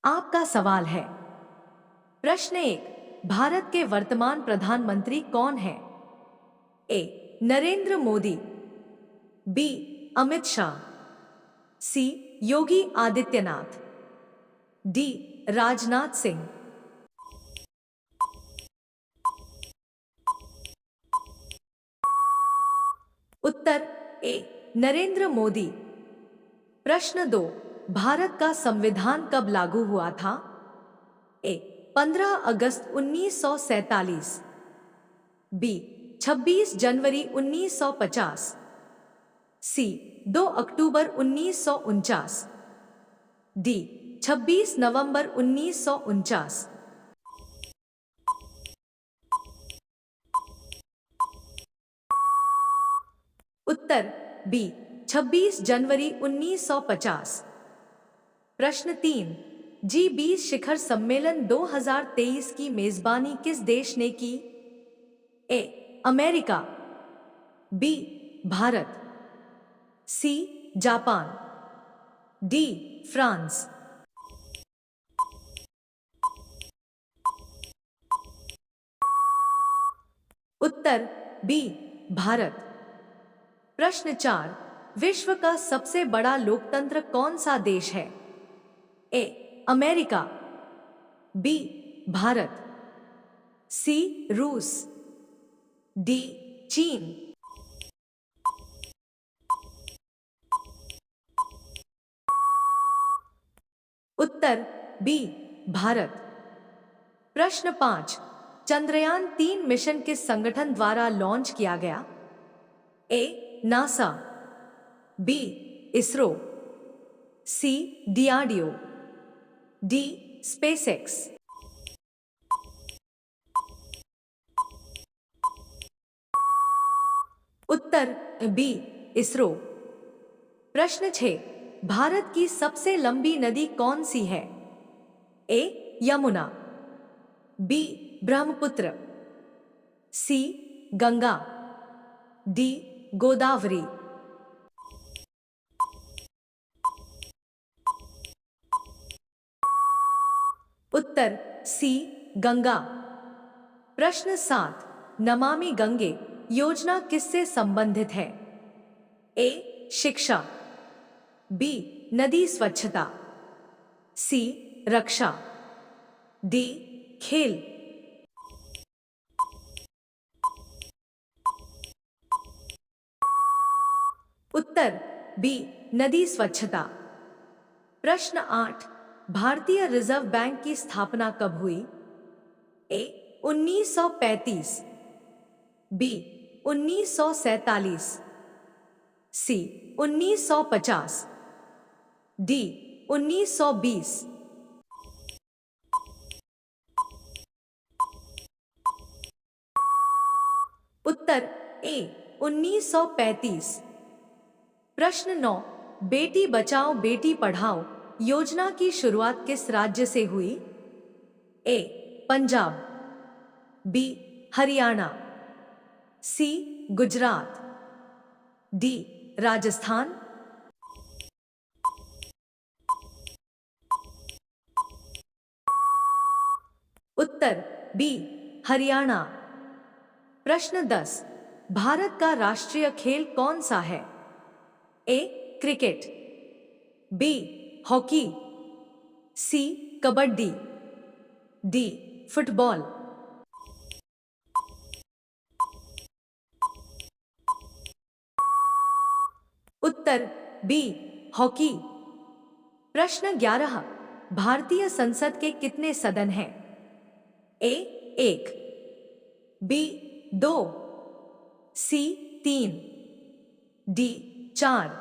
आपका सवाल है। प्रश्न एक, भारत के वर्तमान प्रधानमंत्री कौन है? ए नरेंद्र मोदी, बी अमित शाह, सी योगी आदित्यनाथ, डी राजनाथ सिंह। उत्तर ए नरेंद्र मोदी। प्रश्न दो, भारत का संविधान कब लागू हुआ था? ए 15 अगस्त 1947, बी 26 जनवरी 1950, सी 2 अक्टूबर 1949, डी 26 नवंबर 1949। उत्तर बी 26 जनवरी 1950। प्रश्न तीन, जी 20 शिखर सम्मेलन 2023 की मेजबानी किस देश ने की? A America, B Bharat, C Japan, D France. उत्तर बी भारत। प्रश्न चार, विश्व का सबसे बड़ा लोकतंत्र कौन सा देश है? ए अमेरिका, बी भारत, सी रूस, डी चीन। उत्तर बी भारत। प्रश्न पांच, चंद्रयान 3 मिशन किस संगठन द्वारा लॉन्च किया गया? A NASA, B ISRO, C DRDO, D SpaceX. उत्तर बी इसरो। प्रश्न 6, भारत की सबसे लंबी नदी कौन सी है? ए यमुना, बी ब्रह्मपुत्र, सी गंगा, डी गोदावरी। उत्तर सी गंगा। प्रश्न 7, नमामि गंगे योजना किससे संबंधित है? ए शिक्षा, बी नदी स्वच्छता, सी रक्षा, डी खेल। उत्तर बी नदी स्वच्छता। प्रश्न 8, भारतीय रिजर्व बैंक की स्थापना कब हुई? ए 1935, बी 1947, सी 1950, डी 1920। उत्तर ए 1935। प्रश्न 9, बेटी बचाओ बेटी पढ़ाओ योजना की शुरुआत किस राज्य से हुई? ए पंजाब, बी हरियाणा, सी गुजरात, डी राजस्थान। उत्तर बी हरियाणा। प्रश्न 10, भारत का राष्ट्रीय खेल कौन सा है? ए क्रिकेट, बी हॉकी, सी कबड्डी, डी फुटबॉल। उत्तर बी हॉकी। प्रश्न 11, भारतीय संसद के कितने सदन हैं? ए 1, बी 2, सी 3, डी 4।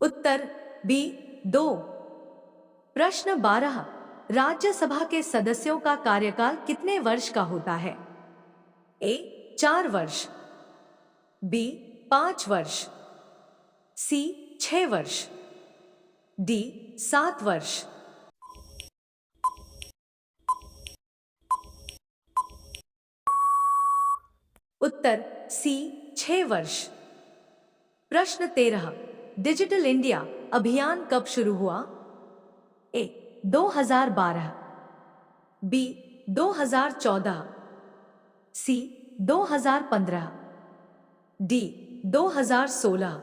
उत्तर बी 2। प्रश्न 12, राज्यसभा के सदस्यों का कार्यकाल कितने वर्ष का होता है? ए 4 वर्ष, बी 5 वर्ष, सी 6 वर्ष, डी 7 वर्ष। उत्तर सी 6 वर्ष। प्रश्न 13, डिजिटल इंडिया अभियान कब शुरू हुआ? ए 2012, बी 2014, सी 2015, डी 2016।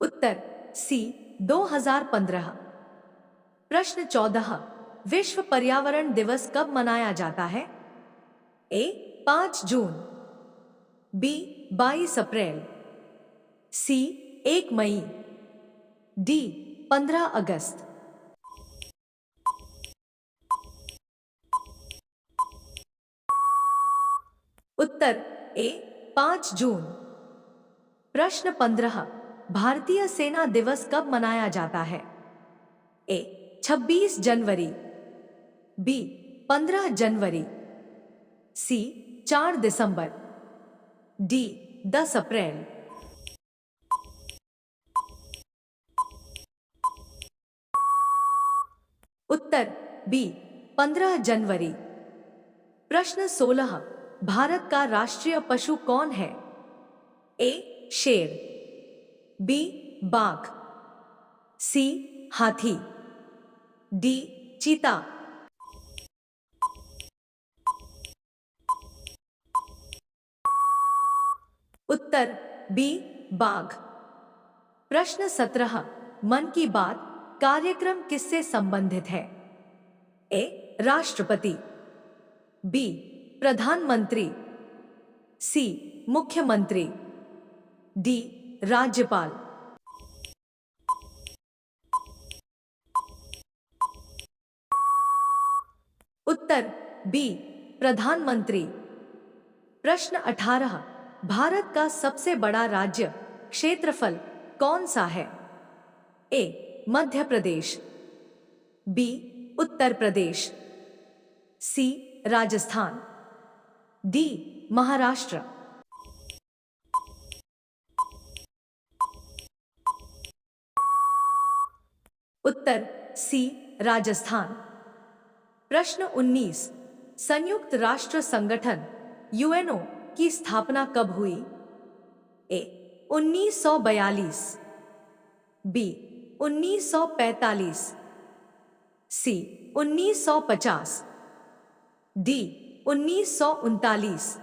उत्तर सी 2015। प्रश्न 14, विश्व पर्यावरण दिवस कब मनाया जाता है? ए 5 जून, बी 22 अप्रैल, सी 1 मई, डी 15 अगस्त। उत्तर ए 5 जून। प्रश्न 15, भारतीय सेना दिवस कब मनाया जाता है? ए 26 जनवरी, बी 15 जनवरी, सी 4 दिसंबर, डी 10 अप्रैल। उत्तर बी 15 जनवरी। प्रश्न 16, भारत का राष्ट्रीय पशु कौन है? ए शेर, बी बाघ, सी हाथी, डी चीता। उत्तर बी बाघ। प्रश्न 17, मन की बात कार्यक्रम किससे संबंधित है? ए राष्ट्रपति, बी प्रधानमंत्री, सी मुख्यमंत्री, डी राज्यपाल। उत्तर बी प्रधानमंत्री। प्रश्न 18, भारत का सबसे बड़ा राज्य क्षेत्रफल कौन सा है? ए मध्य प्रदेश, बी उत्तर प्रदेश, सी राजस्थान, डी महाराष्ट्र। उत्तर सी राजस्थान। प्रश्न 19, संयुक्त राष्ट्र संगठन यूएनओ की स्थापना कब हुई? ए 1942, बी 1945, सी 1950, डी 1939।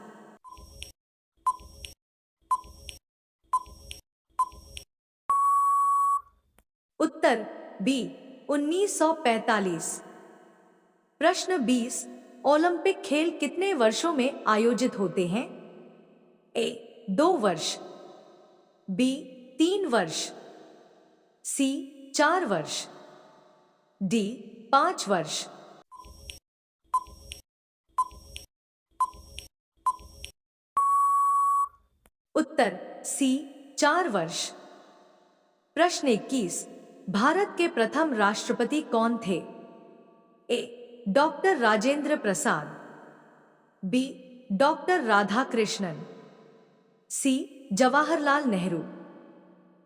उत्तर बी 1945। प्रश्न 20, ओलंपिक खेल कितने वर्षों में आयोजित होते हैं? ए 2 वर्ष, बी 3 वर्ष, सी 4 वर्ष, डी 5 वर्ष। उत्तर सी 4 वर्ष। प्रश्न 21, भारत के प्रथम राष्ट्रपति कौन थे? ए doctor Rajendra Prasad, B doctor Radhakrishnan, सी जवाहरलाल नेहरू,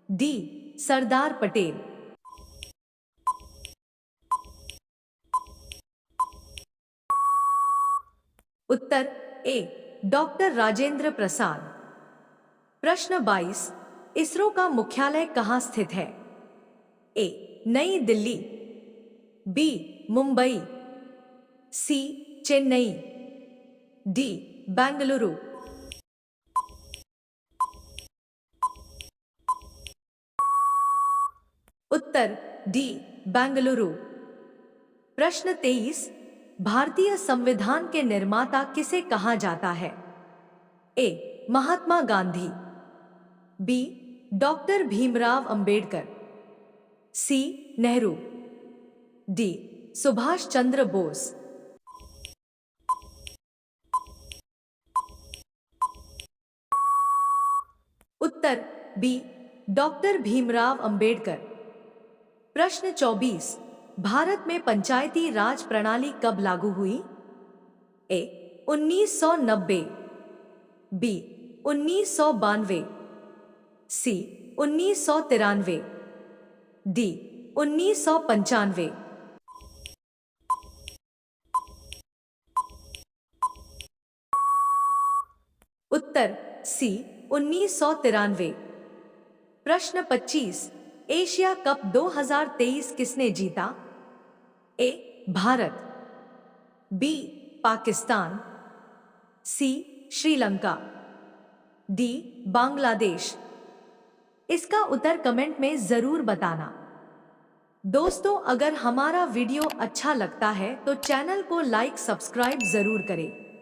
डी सरदार पटेल। उत्तर ए डॉक्टर राजेंद्र प्रसाद। प्रश्न 22, इसरो का मुख्यालय कहाँ स्थित है? ए नई दिल्ली, बी मुंबई, सी चेन्नई, डी बेंगलुरु। उत्तर डी बेंगलुरु। प्रश्न 23, भारतीय संविधान के निर्माता किसे कहा जाता है? ए महात्मा गांधी, बी डॉक्टर भीमराव अंबेडकर, सी नेहरू, डी सुभाष चंद्र बोस। उत्तर बी डॉक्टर भीमराव अंबेडकर। प्रश्न 24, भारत में पंचायती राज प्रणाली कब लागू हुई? ए 1990, बी 1992, सी 1993, डी 1995। उत्तर सी 1993। प्रश्न 25, एशिया कप 2023 किसने जीता? ए भारत, बी पाकिस्तान, सी श्रीलंका, डी बांग्लादेश। इसका उत्तर कमेंट में जरूर बताना। दोस्तों, अगर हमारा वीडियो अच्छा लगता है तो चैनल को लाइक सब्सक्राइब जरूर करें।